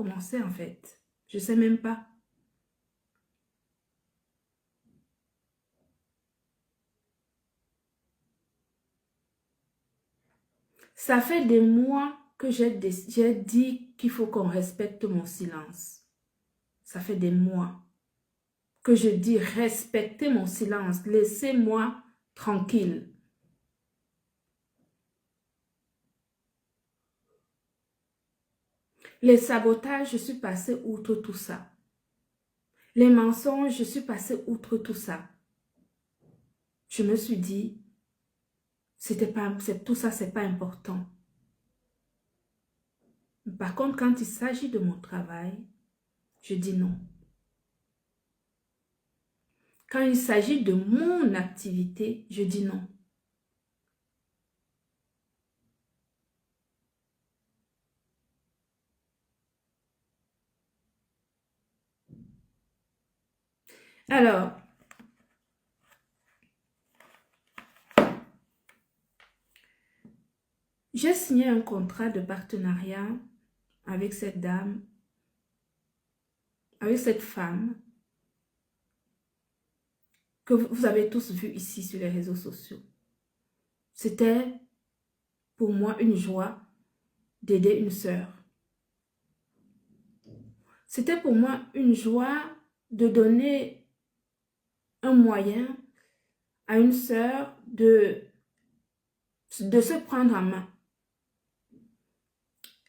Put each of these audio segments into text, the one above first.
recommencer en fait. Je ne sais même pas. Ça fait des mois que j'ai dit qu'il faut qu'on respecte mon silence. Ça fait des mois que je dis respectez mon silence. Laissez-moi tranquille. Les sabotages, je suis passée outre tout ça. Les mensonges, je suis passée outre tout ça. Je me suis dit, tout ça, c'est pas important. Par contre, quand il s'agit de mon travail, je dis non. Quand il s'agit de mon activité, je dis non. Alors, j'ai signé un contrat de partenariat avec cette dame, avec cette femme que vous avez tous vu ici sur les réseaux sociaux. C'était pour moi une joie d'aider une sœur. C'était pour moi une joie de donner un moyen à une sœur de se prendre en main,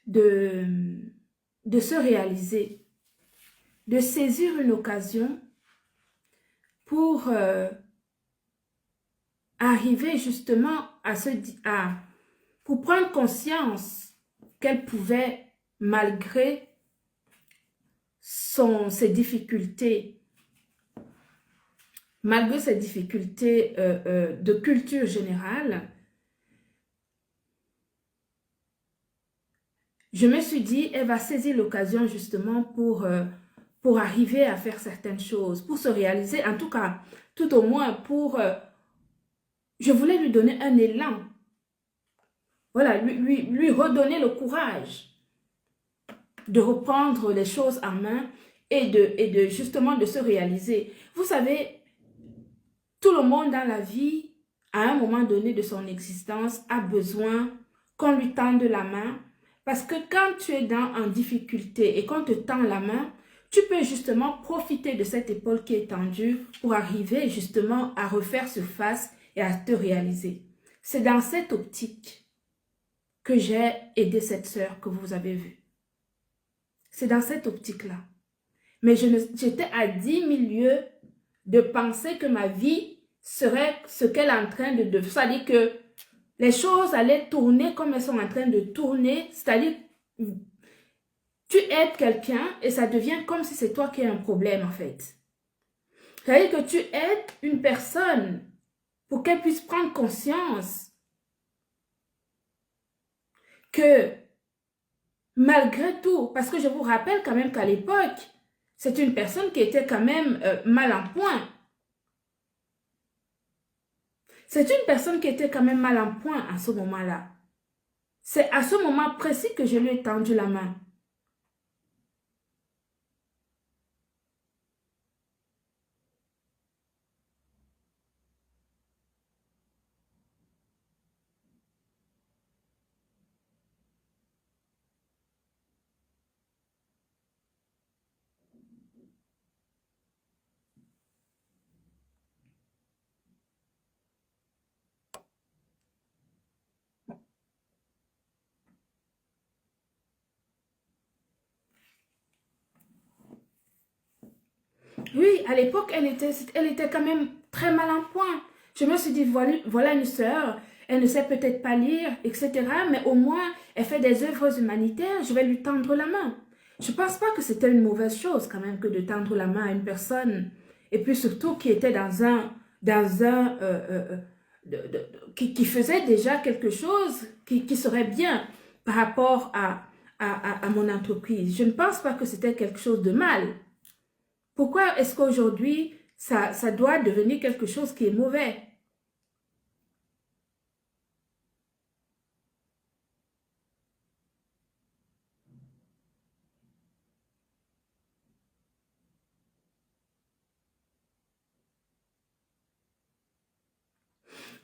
de se réaliser, de saisir une occasion pour arriver justement pour prendre conscience qu'elle pouvait, malgré ses difficultés, de culture générale, je me suis dit, elle va saisir l'occasion justement pour arriver à faire certaines choses, pour se réaliser, en tout cas, tout au moins je voulais lui donner un élan. Voilà, lui redonner le courage de reprendre les choses en main et justement de se réaliser. Vous savez, tout le monde dans la vie, à un moment donné de son existence, a besoin qu'on lui tende la main. Parce que quand tu es en difficulté et qu'on te tend la main, tu peux justement profiter de cette épaule qui est tendue pour arriver justement à refaire surface et à te réaliser. C'est dans cette optique que j'ai aidé cette sœur que vous avez vue. C'est dans cette optique-là. Mais j'étais à 10 000 lieues de penser que ma vie serait ce qu'elle est en train de faire. C'est-à-dire que les choses allaient tourner comme elles sont en train de tourner. C'est-à-dire, tu aides quelqu'un et ça devient comme si c'est toi qui as un problème en fait. C'est-à-dire que tu aides une personne pour qu'elle puisse prendre conscience que malgré tout, parce que je vous rappelle quand même qu'à l'époque, c'est une personne qui était quand même mal en point. C'est une personne qui était quand même mal en point à ce moment-là. C'est à ce moment précis que je lui ai tendu la main. Oui, à l'époque, elle était quand même très mal en point. Je me suis dit, voilà une sœur, elle ne sait peut-être pas lire, etc. Mais au moins, elle fait des œuvres humanitaires, je vais lui tendre la main. Je ne pense pas que c'était une mauvaise chose quand même que de tendre la main à une personne. Et puis surtout qui était qui faisait déjà quelque chose qui serait bien par rapport à mon entreprise. Je ne pense pas que c'était quelque chose de mal. Pourquoi est-ce qu'aujourd'hui, ça doit devenir quelque chose qui est mauvais?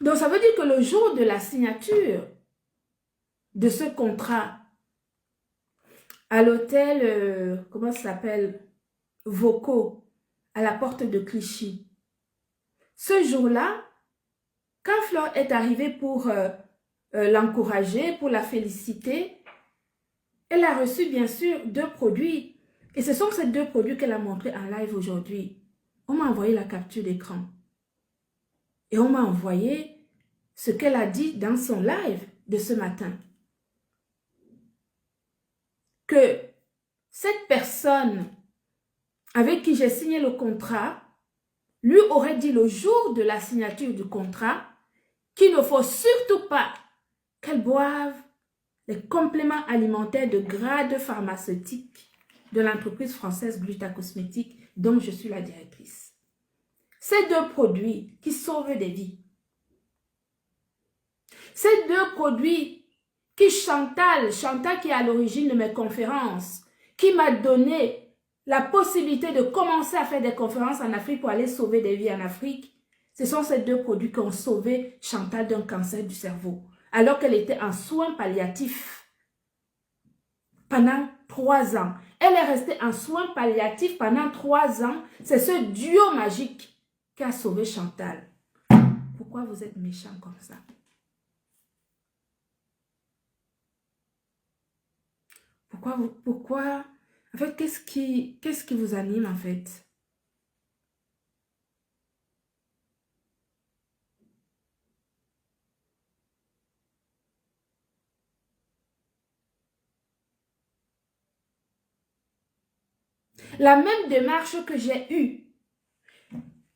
Donc, ça veut dire que le jour de la signature de ce contrat à l'hôtel, comment ça s'appelle, Voco, à la porte de Clichy, ce jour-là, quand Flore est arrivée pour l'encourager, pour la féliciter, elle a reçu bien sûr 2 produits. Et ce sont ces 2 produits qu'elle a montrés en live aujourd'hui. On m'a envoyé la capture d'écran. Et on m'a envoyé ce qu'elle a dit dans son live de ce matin. Que cette personne avec qui j'ai signé le contrat, lui aurait dit le jour de la signature du contrat qu'il ne faut surtout pas qu'elle boive les compléments alimentaires de grade pharmaceutique de l'entreprise française Gluta Cosmétique dont je suis la directrice. Ces 2 produits qui sauvent des vies. Ces 2 produits qui Chantal qui est à l'origine de mes conférences, qui m'a donné la possibilité de commencer à faire des conférences en Afrique pour aller sauver des vies en Afrique, ce sont ces 2 produits qui ont sauvé Chantal d'un cancer du cerveau, alors qu'elle était en soins palliatifs pendant 3 ans. Elle est restée en soins palliatifs pendant 3 ans. C'est ce duo magique qui a sauvé Chantal. Pourquoi vous êtes méchant comme ça? Pourquoi? En fait, qu'est-ce qui vous anime en fait? La même démarche que j'ai eue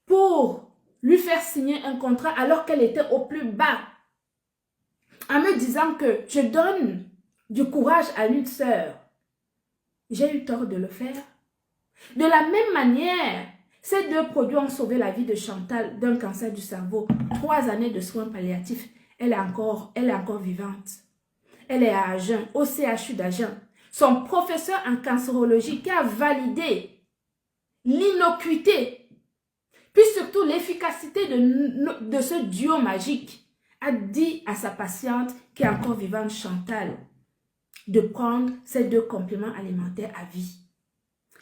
pour lui faire signer un contrat alors qu'elle était au plus bas, en me disant que je donne du courage à une sœur. J'ai eu tort de le faire. De la même manière, ces 2 produits ont sauvé la vie de Chantal d'un cancer du cerveau. 3 années de soins palliatifs. Elle est encore vivante. Elle est à Agen, au CHU d'Agen. Son professeur en cancérologie qui a validé l'innocuité, puis surtout l'efficacité de ce duo magique, a dit à sa patiente qui est encore vivante, Chantal, de prendre ces 2 compléments alimentaires à vie.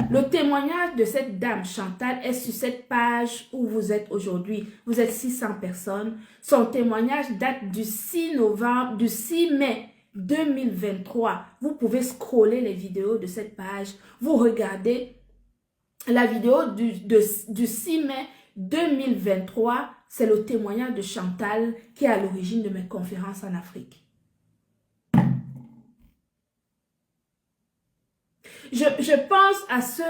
Le témoignage de cette dame Chantal est sur cette page où vous êtes aujourd'hui. Vous êtes 600 personnes. Son témoignage date du 6 mai 2023. Vous pouvez scroller les vidéos de cette page. Vous regardez la vidéo du 6 mai 2023. C'est le témoignage de Chantal qui est à l'origine de mes conférences en Afrique. Je pense à ce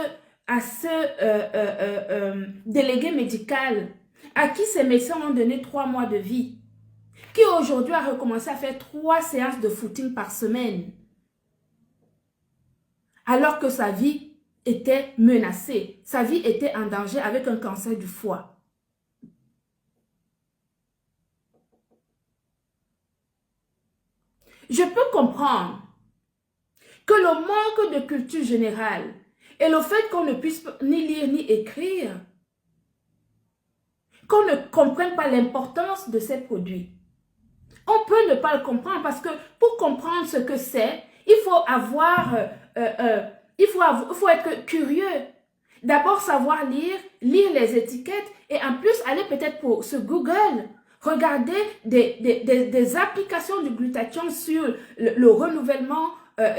délégué médical à qui ces médecins ont donné 3 mois de vie, qui aujourd'hui a recommencé à faire 3 séances de footing par semaine, alors que sa vie était menacée, sa vie était en danger avec un cancer du foie. Je peux comprendre que le manque de culture générale et le fait qu'on ne puisse ni lire ni écrire, qu'on ne comprenne pas l'importance de ces produits. On peut ne pas le comprendre parce que pour comprendre ce que c'est, il faut être curieux. D'abord savoir lire les étiquettes et en plus aller peut-être sur Google, regarder des applications du glutathion sur le renouvellement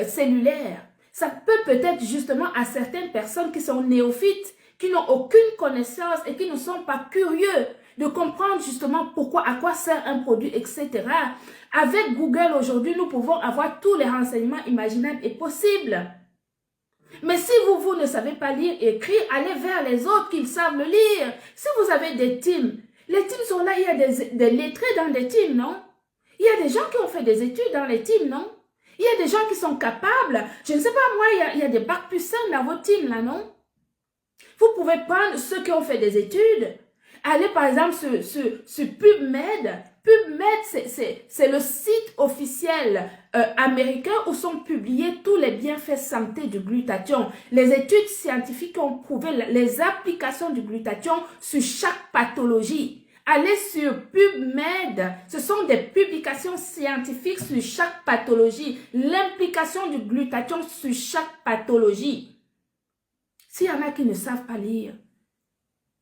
cellulaire. Ça peut-être justement à certaines personnes qui sont néophytes, qui n'ont aucune connaissance et qui ne sont pas curieux de comprendre justement pourquoi, à quoi sert un produit, etc. Avec Google aujourd'hui, nous pouvons avoir tous les renseignements imaginables et possibles. Mais si vous ne savez pas lire et écrire, allez vers les autres qui savent le lire. Si vous avez des teams, les teams sont là, il y a des lettrés dans des teams, non? Il y a des gens qui ont fait des études dans les teams, non? Il y a des gens qui sont capables. Je ne sais pas, moi, il y a des bacs plus simples dans vos teams, là, non? Vous pouvez prendre ceux qui ont fait des études, aller par exemple sur PubMed. PubMed, c'est le site officiel américain où sont publiés tous les bienfaits santé du glutathion. Les études scientifiques ont prouvé les applications du glutathion sur chaque pathologie. Allez sur PubMed. Ce sont des publications scientifiques sur chaque pathologie. L'implication du glutathion sur chaque pathologie. S'il y en a qui ne savent pas lire,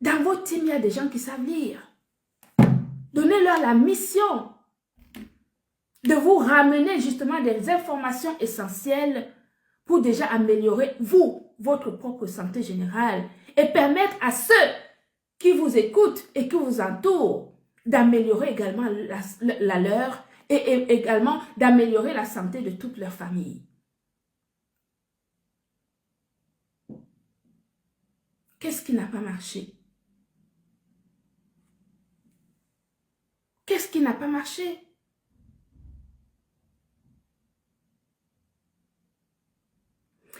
dans votre team, il y a des gens qui savent lire. Donnez-leur la mission de vous ramener justement des informations essentielles pour déjà améliorer votre propre santé générale et permettre à ceux qui vous écoutent et qui vous entourent d'améliorer également la leur et également d'améliorer la santé de toute leur famille. Qu'est-ce qui n'a pas marché? Qu'est-ce qui n'a pas marché?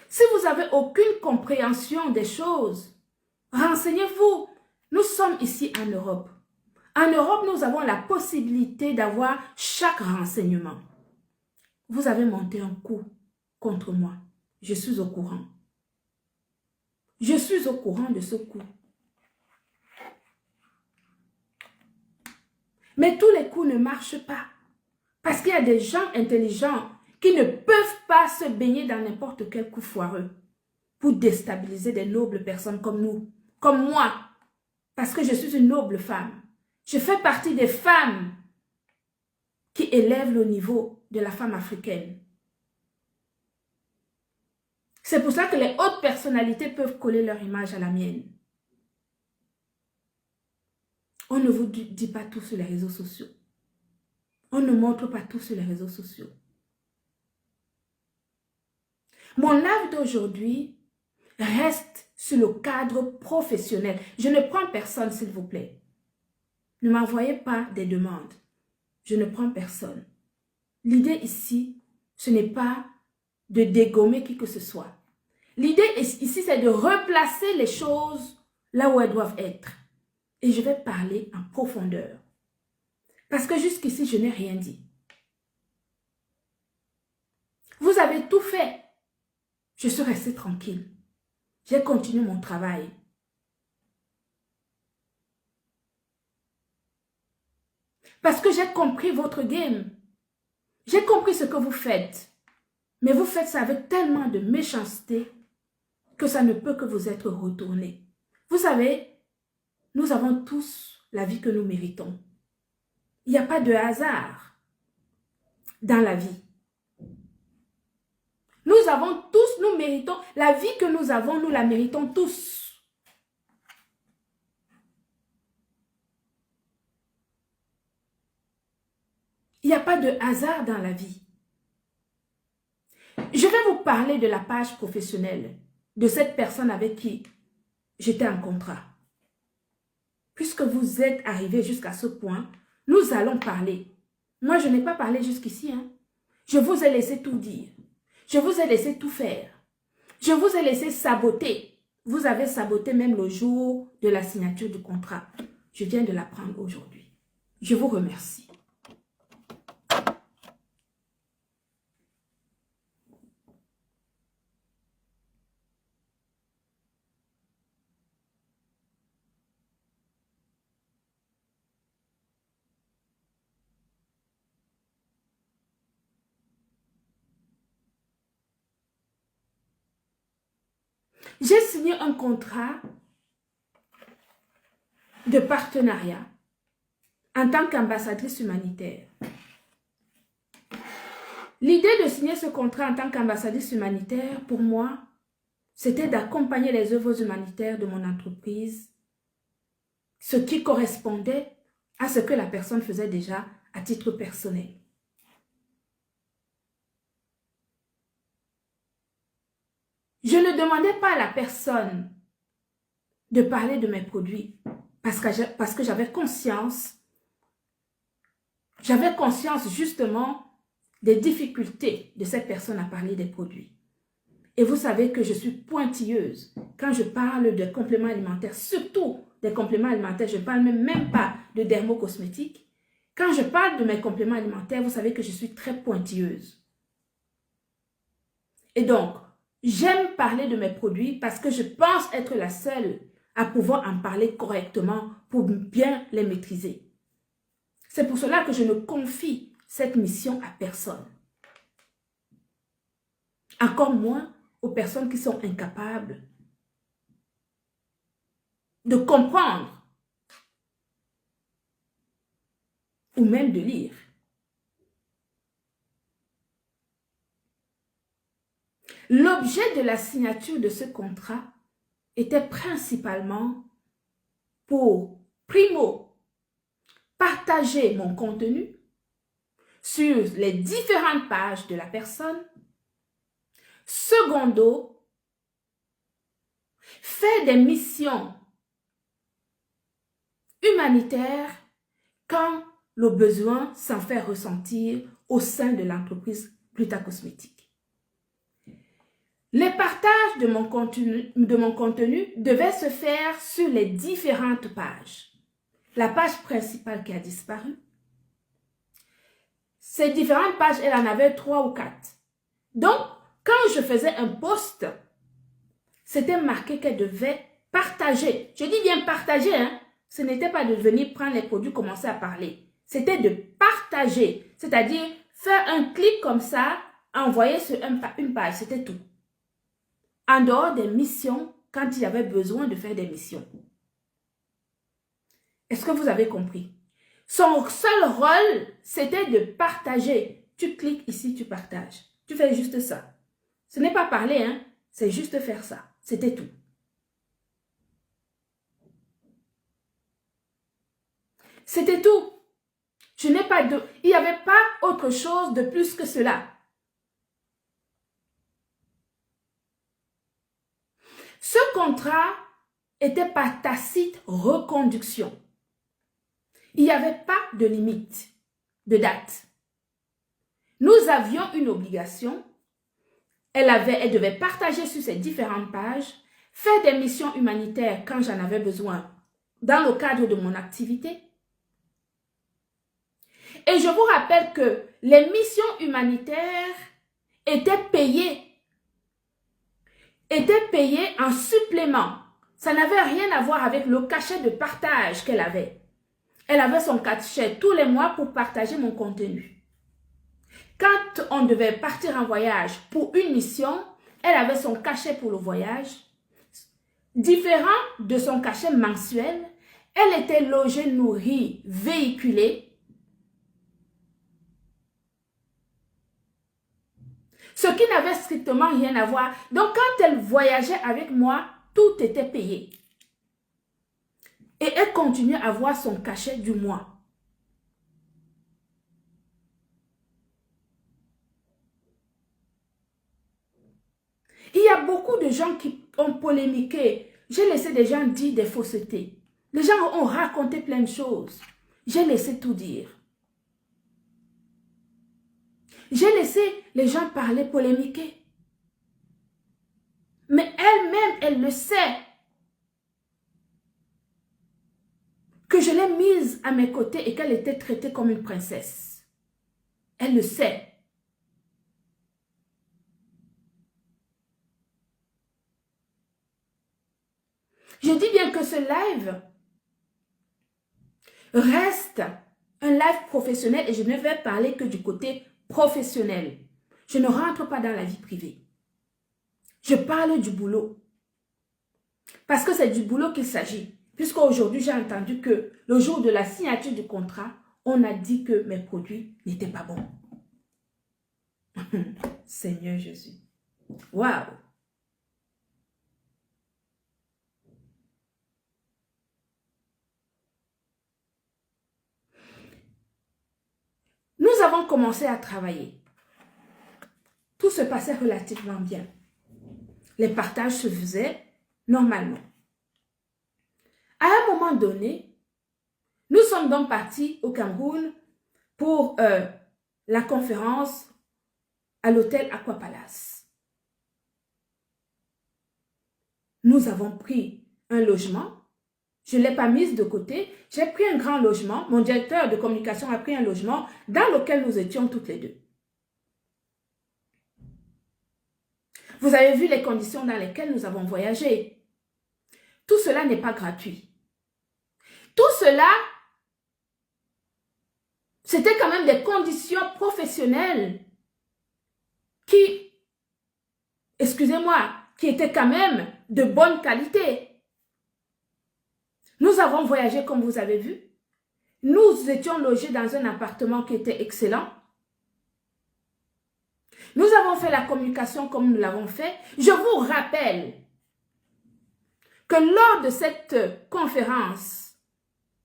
Si vous n'avez aucune compréhension des choses, renseignez-vous. Nous sommes ici en Europe. En Europe, nous avons la possibilité d'avoir chaque renseignement. Vous avez monté un coup contre moi. Je suis au courant. Je suis au courant de ce coup. Mais tous les coups ne marchent pas. Parce qu'il y a des gens intelligents qui ne peuvent pas se baigner dans n'importe quel coup foireux pour déstabiliser des nobles personnes comme nous, comme moi. Parce que je suis une noble femme. Je fais partie des femmes qui élèvent le niveau de la femme africaine. C'est pour ça que les hautes personnalités peuvent coller leur image à la mienne. On ne vous dit pas tout sur les réseaux sociaux. On ne montre pas tout sur les réseaux sociaux. Mon live d'aujourd'hui reste sur le cadre professionnel. Je ne prends personne, s'il vous plaît. Ne m'envoyez pas des demandes. Je ne prends personne. L'idée ici, ce n'est pas de dégommer qui que ce soit. L'idée ici, c'est de replacer les choses là où elles doivent être. Et je vais parler en profondeur. Parce que jusqu'ici, je n'ai rien dit. Vous avez tout fait. Je suis restée tranquille. J'ai continué mon travail. Parce que j'ai compris votre game. J'ai compris ce que vous faites. Mais vous faites ça avec tellement de méchanceté que ça ne peut que vous être retourné. Vous savez, nous avons tous la vie que nous méritons. Il n'y a pas de hasard dans la vie. Nous avons tous, nous méritons, la vie que nous avons, nous la méritons tous. Il n'y a pas de hasard dans la vie. Je vais vous parler de la page professionnelle de cette personne avec qui j'étais en contrat. Puisque vous êtes arrivé jusqu'à ce point, nous allons parler. Moi, je n'ai pas parlé jusqu'ici. Je vous ai laissé tout dire. Je vous ai laissé tout faire. Je vous ai laissé saboter. Vous avez saboté même le jour de la signature du contrat. Je viens de l'apprendre aujourd'hui. Je vous remercie. J'ai signé un contrat de partenariat en tant qu'ambassadrice humanitaire. L'idée de signer ce contrat en tant qu'ambassadrice humanitaire, pour moi, c'était d'accompagner les œuvres humanitaires de mon entreprise, ce qui correspondait à ce que la personne faisait déjà à titre personnel. Je ne demandais pas à la personne de parler de mes produits parce que j'avais conscience justement des difficultés de cette personne à parler des produits. Et vous savez que je suis pointilleuse quand je parle de compléments alimentaires, surtout des compléments alimentaires, je ne parle même pas de dermocosmétiques. Quand je parle de mes compléments alimentaires, vous savez que je suis très pointilleuse. Et donc, j'aime parler de mes produits parce que je pense être la seule à pouvoir en parler correctement pour bien les maîtriser. C'est pour cela que je ne confie cette mission à personne. Encore moins aux personnes qui sont incapables de comprendre ou même de lire. L'objet de la signature de ce contrat était principalement pour, primo, partager mon contenu sur les différentes pages de la personne. Secondo, faire des missions humanitaires quand le besoin s'en fait ressentir au sein de l'entreprise Pluta Cosmétique. Les partages de mon contenu devaient se faire sur les différentes pages. La page principale qui a disparu. Ces différentes pages, elle en avait 3 ou 4. Donc, quand je faisais un post, c'était marqué qu'elle devait partager. Je dis bien partager, hein? Ce n'était pas de venir prendre les produits, commencer à parler. C'était de partager, c'est-à-dire faire un clic comme ça, envoyer sur une page, c'était tout. En dehors des missions, quand il y avait besoin de faire des missions. Est-ce que vous avez compris? Son seul rôle, c'était de partager. Tu cliques ici, tu partages. Tu fais juste ça. Ce n'est pas parler, hein? C'est juste faire ça. C'était tout. C'était tout. Il n'y avait pas autre chose de plus que cela. Ce contrat était par tacite reconduction. Il n'y avait pas de limite de date. Nous avions une obligation. Elle devait partager sur ces différentes pages, faire des missions humanitaires quand j'en avais besoin dans le cadre de mon activité. Et je vous rappelle que les missions humanitaires étaient payées en supplément. Ça n'avait rien à voir avec le cachet de partage qu'elle avait. Elle avait son cachet tous les mois pour partager mon contenu. Quand on devait partir en voyage pour une mission, elle avait son cachet pour le voyage. Différent de son cachet mensuel, elle était logée, nourrie, véhiculée. Ce qui n'avait strictement rien à voir. Donc, quand elle voyageait avec moi, tout était payé. Et elle continuait à avoir son cachet du mois. Il y a beaucoup de gens qui ont polémiqué. J'ai laissé des gens dire des faussetés. Les gens ont raconté plein de choses. J'ai laissé tout dire. J'ai laissé les gens parler, polémiquer. Mais elle-même, elle le sait. Que je l'ai mise à mes côtés et qu'elle était traitée comme une princesse. Elle le sait. Je dis bien que ce live reste un live professionnel et je ne vais parler que du côté professionnel. Je ne rentre pas dans la vie privée. Je parle du boulot. Parce que c'est du boulot qu'il s'agit. Puisqu'aujourd'hui, j'ai entendu que le jour de la signature du contrat, on a dit que mes produits n'étaient pas bons. Seigneur Jésus. Waouh! Nous avons commencé à travailler. Tout se passait relativement bien. Les partages se faisaient normalement. À un moment donné, nous sommes donc partis au Cameroun pour la conférence à l'hôtel Aqua Palace. Nous avons pris un logement. Je ne l'ai pas mise de côté. J'ai pris un grand logement. Mon directeur de communication a pris un logement dans lequel nous étions toutes les deux. Vous avez vu les conditions dans lesquelles nous avons voyagé. tout cela n'est pas gratuit. Tout cela, c'était quand même des conditions professionnelles qui, excusez-moi, qui étaient quand même de bonne qualité. Nous avons voyagé comme vous avez vu. Nous étions logés dans un appartement qui était excellent. Nous avons fait la communication comme nous l'avons fait. Je vous rappelle que lors de cette conférence,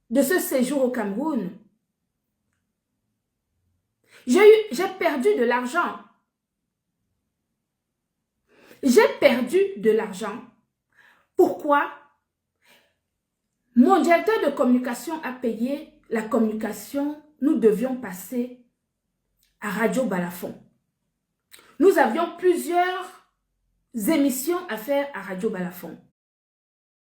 de ce séjour au Cameroun, j'ai perdu de l'argent. J'ai perdu de l'argent. Pourquoi? Mon directeur de communication a payé la communication. Nous devions passer à Radio Balafon. Nous avions plusieurs émissions à faire à Radio Balafon.